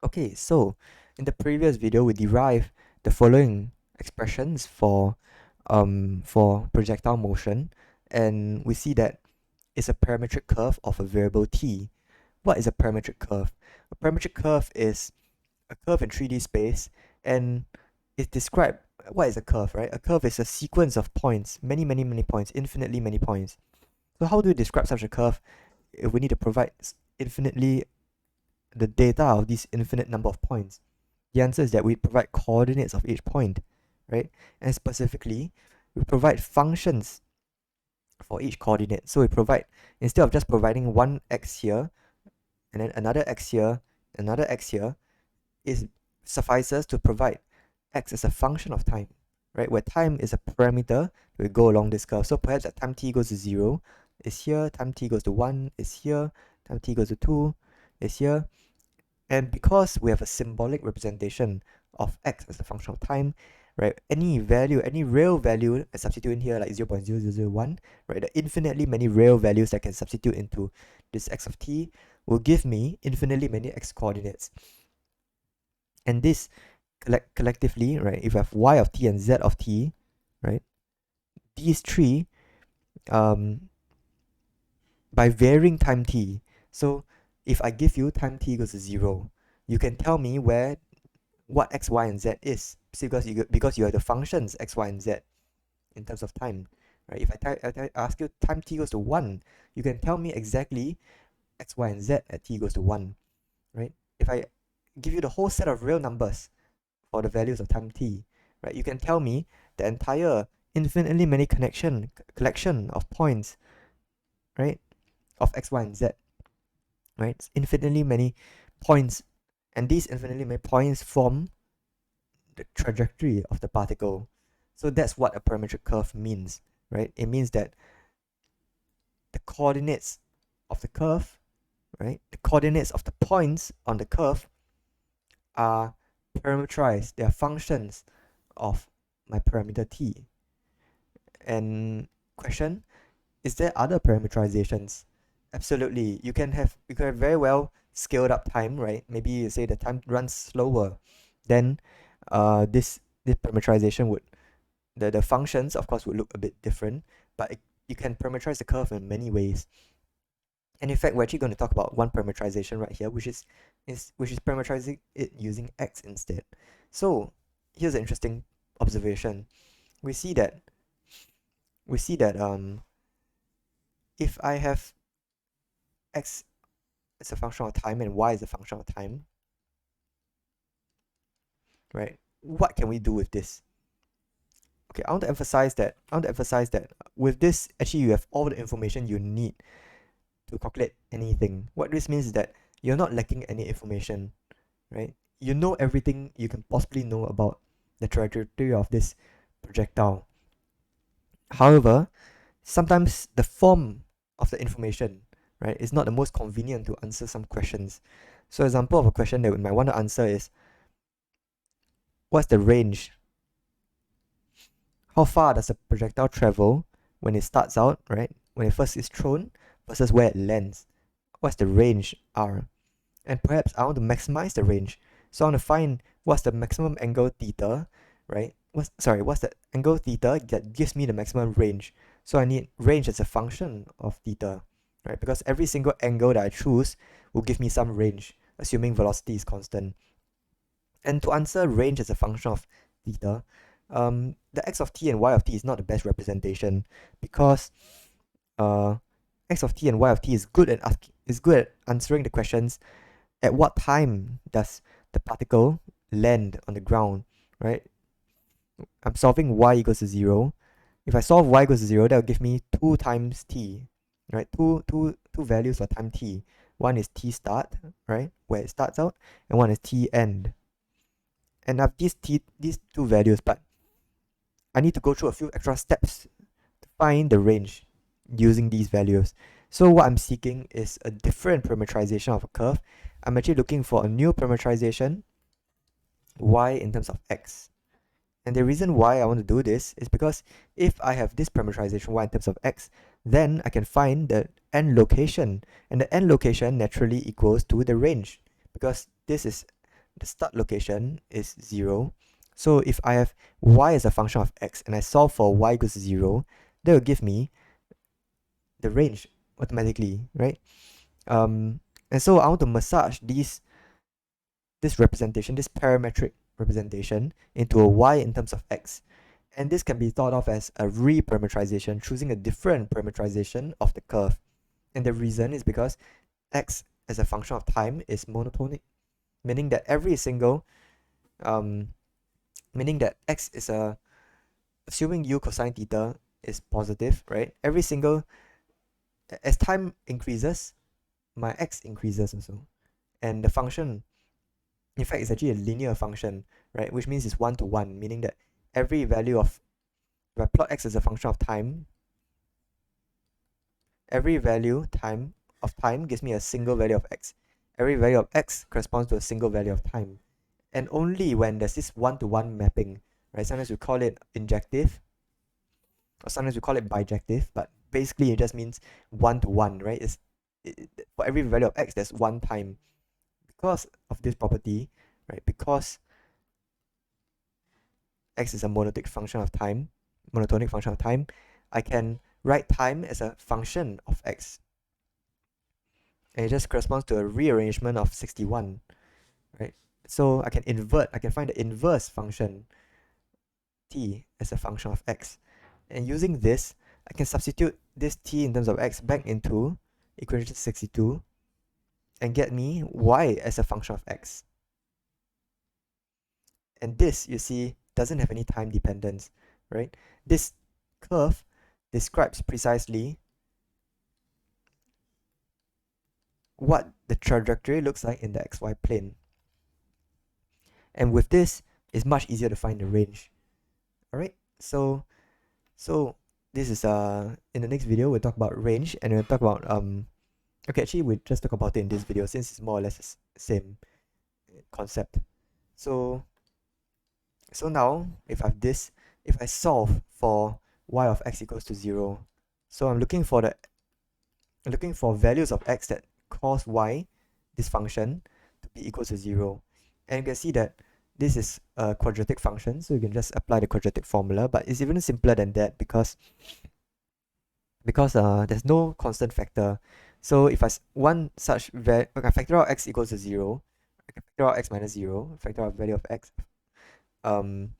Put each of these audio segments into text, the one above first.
Okay, so in the previous video, we derived the following expressions for projectile motion, and we see that it's a parametric curve of a variable t. What is a parametric curve? A parametric curve is a curve in 3D space, and it describes what is a curve, right? A curve is a sequence of points, many points, infinitely many points. So how do we describe such a curve if we need to provide infinitely the data of these infinite number of points? The answer is that we provide coordinates of each point, right? And specifically, we provide functions for each coordinate. So we provide, instead of just providing one x here, and then another x here, another x here, it suffices to provide x as a function of time, right? Where time is a parameter, we go along this curve. So perhaps at time t goes to 0 is here, time t goes to 1 is here, time t goes to 2 is here. And because we have a symbolic representation of x as a function of time, right, any value, any real value, I substitute in here like 0.0001, right, the infinitely many real values I can substitute into this x of t will give me infinitely many x coordinates. And this collectively, right, if I have y of t and z of t, right, these three, by varying time t, so if I give you time t equals to 0, you can tell me what x, y, and z is, because you have the functions x, y, and z in terms of time, right? If I ask you time t equals to 1, you can tell me exactly x, y, and z at t equals to 1, right? If I give you the whole set of real numbers for the values of time t, right, you can tell me the entire infinitely many collection of points, right, of x, y, and z, right? It's infinitely many points, and these infinitely many points form the trajectory of the particle. So that's what a parametric curve means, right? It means that the coordinates of the curve, right, the coordinates of the points on the curve are parameterized. They are functions of my parameter t. And question, is there other parameterizations? Absolutely. You can have very well scaled up time, right? Maybe you say the time runs slower, then this parameterization would, the functions of course would look a bit different, but you can parameterize the curve in many ways. And in fact, we're actually going to talk about one parameterization right here, which is parameterizing it using x instead. So here's an interesting observation. We see that if I have x as a function of time and y as a function of time, right? What can we do with this? Okay, I want to emphasize that with this, actually you have all the information you need to calculate anything. What this means is that you're not lacking any information, right? You know everything you can possibly know about the trajectory of this projectile. However, sometimes the form of the information, right, is not the most convenient to answer some questions. So example of a question that we might want to answer is, what's the range? How far does a projectile travel when it starts out, right, when it first is thrown, versus where it lands? What's the range r? And perhaps I want to maximize the range, so I want to find what's the maximum angle theta, right? What's the angle theta that gives me the maximum range? So I need range as a function of theta, right? Because every single angle that I choose will give me some range, assuming velocity is constant. And to answer range as a function of theta, the x of t and y of t is not the best representation, because x of t and y of t is good at answering the questions, at what time does the particle land on the ground, right? I'm solving y equals to 0. If I solve y equals to 0, that will give me 2 times t, right? Two values for time t. One is t start, right, where it starts out, and one is t end. And I have these two values, but I need to go through a few extra steps to find the range using these values. So what I'm seeking is a different parameterization of a curve. I'm actually looking for a new parameterization, y in terms of x. And the reason why I want to do this is because if I have this parameterization y in terms of x, then I can find the end location, and the end location naturally equals to the range, because this is the start location is 0. So if I have y as a function of x and I solve for y equals to 0, that will give me the range automatically, right? And so I want to massage this representation, this parametric representation, into a y in terms of x. And this can be thought of as a reparametrization, choosing a different parametrization of the curve. And the reason is because x as a function of time is monotonic, meaning that meaning that x is assuming u cosine theta is positive, right? As time increases, my x increases also. And the function, in fact, is actually a linear function, right? Which means it's 1 to 1, meaning that every value of, if I plot x as a function of time, every value of time gives me a single value of x. Every value of x corresponds to a single value of time. And only when there's this 1 to 1 mapping, right? Sometimes we call it injective, or sometimes we call it bijective, but basically it just means 1 to 1, right? For every value of x, there's one time. Because of this property, right? Because x is a monotonic function of time, I can write time as a function of x. And it just corresponds to a rearrangement of 61, right? So I can find the inverse function t as a function of x. And using this, I can substitute this t in terms of x back into equation 62 and get me y as a function of x. And this, you see, doesn't have any time dependence, right? This curve describes precisely what the trajectory looks like in the xy plane. And with this, it's much easier to find the range. Alright, so this is in the next video we'll talk about range, and we'll talk about okay, actually we just talk about it in this video since it's more or less the same concept. So now if I solve for y of x equals to 0, so I'm looking for values of x that cause y, this function, to be equal to 0. And you can see that this is a quadratic function, so you can just apply the quadratic formula, but it's even simpler than that because there's no constant factor. So if I factor out x equals to 0, I can factor out x minus 0, factor out value of x. And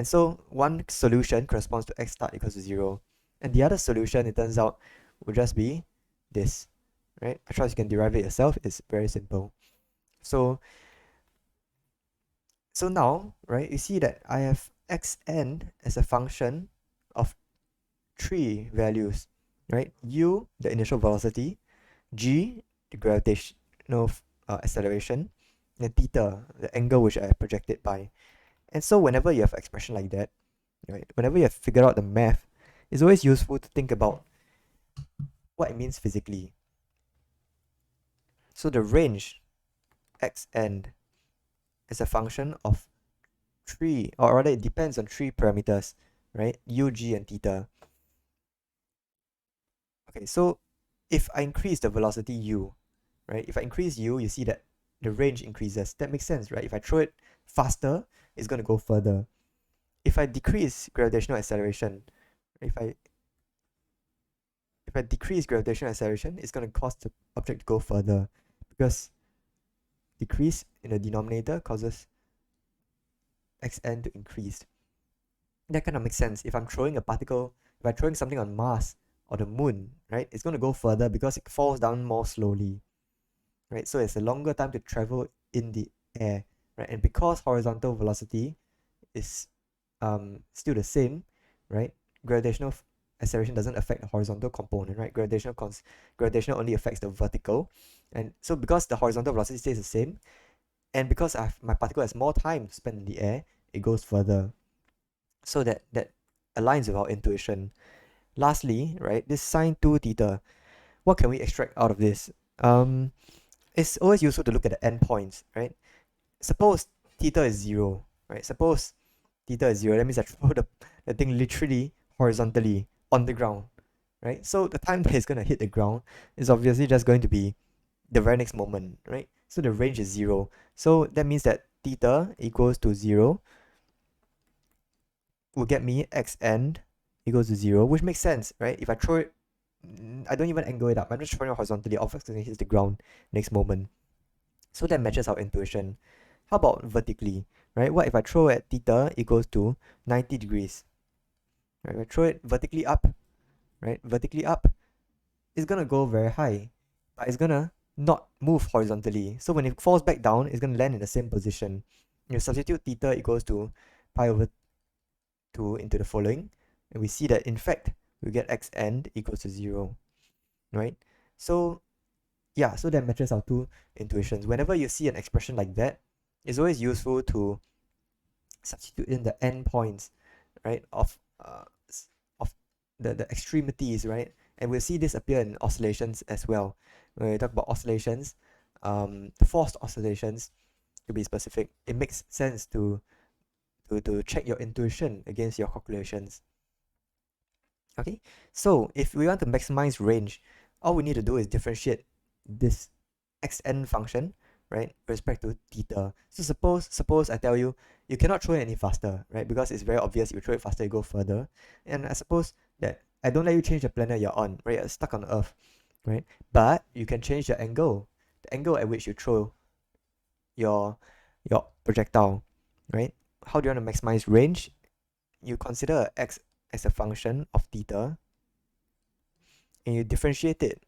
so one solution corresponds to x start equals to 0. And the other solution, it turns out, will just be this, right? I trust you can derive it yourself. It's very simple. So now, right, you see that I have xn as a function of 3 values, right? U, the initial velocity, g, the gravitational acceleration, and theta, the angle which I project it by. And so whenever you have an expression like that, right, whenever you have figured out the math, it's always useful to think about what it means physically. So the range xn is a function of 3, or rather it depends on 3 parameters, right? U, g, and theta. Okay, so if I increase the velocity u, right? If I increase u, you see that the range increases. That makes sense, right? If I throw it faster, it's going to go further. If I decrease gravitational acceleration, if I decrease gravitational acceleration, it's going to cause the object to go further, because decrease in the denominator causes xn to increase. That kind of makes sense. If I'm throwing something on Mars or the moon, right, it's going to go further because it falls down more slowly, right? So it's a longer time to travel in the air, right? And because horizontal velocity is still the same, right, gravitational acceleration doesn't affect the horizontal component, right? Gravitational only affects the vertical. And so because the horizontal velocity stays the same, and because my particle has more time to spend in the air, it goes further. So that aligns with our intuition. Lastly, right, this sine 2 theta, what can we extract out of this? It's always useful to look at the endpoints, right? Suppose theta is 0, right? Suppose theta is 0, that means I throw the thing literally horizontally on the ground, right? So the time that it's going to hit the ground is obviously just going to be the very next moment, right? So the range is 0. So that means that theta equals to 0 will get me xn equals to 0, which makes sense, right? If I throw it, I don't even angle it up. I'm just throwing it horizontally. Obviously, it hits the ground next moment. So that matches our intuition. How about vertically, right? What if I throw at theta equals to 90 degrees? Right? If I throw it vertically up, right? Vertically up, it's gonna go very high, but it's gonna not move horizontally. So when it falls back down, it's gonna land in the same position. You substitute theta equals to pi over 2 into the following, and we see that in fact we get xn equals to 0, right? So yeah, so that matches our two intuitions. Whenever you see an expression like that, it's always useful to substitute in the endpoints, right, of the extremities, right? And we'll see this appear in oscillations as well. When we talk about oscillations, forced oscillations, to be specific, it makes sense to check your intuition against your calculations. Okay, so if we want to maximize range, all we need to do is differentiate this xn function, right, with respect to theta. So suppose I tell you you cannot throw it any faster, right, because it's very obvious you throw it faster, you go further. And I suppose that I don't let you change the planet you're on, right, you're stuck on Earth, right, but you can change the angle at which you throw your projectile, right? How do you want to maximize range? You consider x as a function of theta and you differentiate it,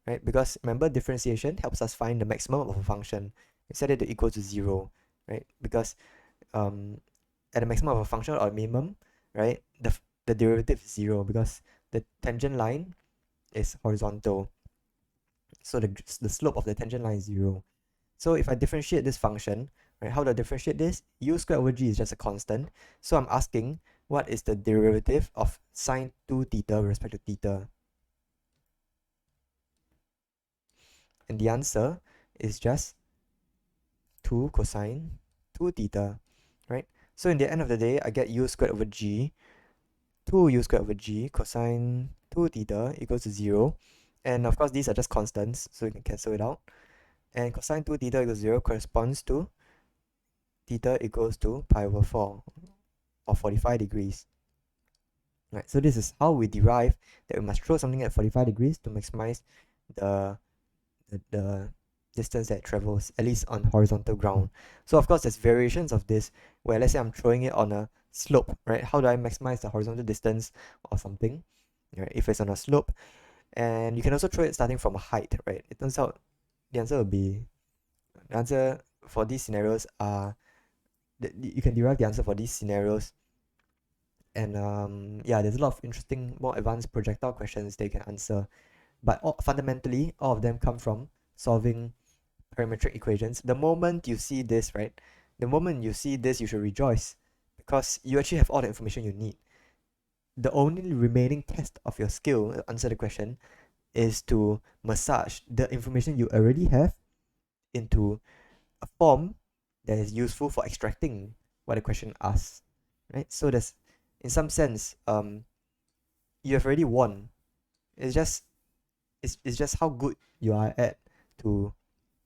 right? Because remember, differentiation helps us find the maximum of a function. You set it to equal to 0, right? Because at the maximum of a function or a minimum, right, the derivative is 0 because the tangent line is horizontal. So the slope of the tangent line is 0. So if I differentiate this function, right, how do I differentiate this? U squared over g is just a constant. So I'm asking, what is the derivative of sine 2 theta with respect to theta? And the answer is just 2 cosine 2 theta, right? So in the end of the day, I get u squared over g, 2u squared over g cosine 2 theta equals to 0. And of course, these are just constants, so we can cancel it out. And cosine 2 theta equals 0 corresponds to theta equals to pi over 4, or 45 degrees. Right, so this is how we derive that we must throw something at 45 degrees to maximize the distance that it travels, at least on horizontal ground. So of course there's variations of this where let's say I'm throwing it on a slope, right? How do I maximize the horizontal distance or something, right? If it's on a slope, and you can also throw it starting from a height, right? It turns out the answer for these scenarios are you can derive the answer for these scenarios. And yeah, there's a lot of interesting, more advanced projectile questions they can answer. But fundamentally, all of them come from solving parametric equations. The moment you see this, right? The moment you see this, you should rejoice because you actually have all the information you need. The only remaining test of your skill to answer the question is to massage the information you already have into a form that is useful for extracting what the question asks, right? So there's, in some sense, you have already won. It's just it's just how good you are at to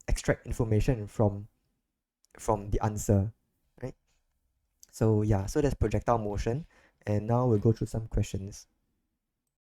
extract information from the answer, right? So yeah, so that's projectile motion, and now we'll go through some questions.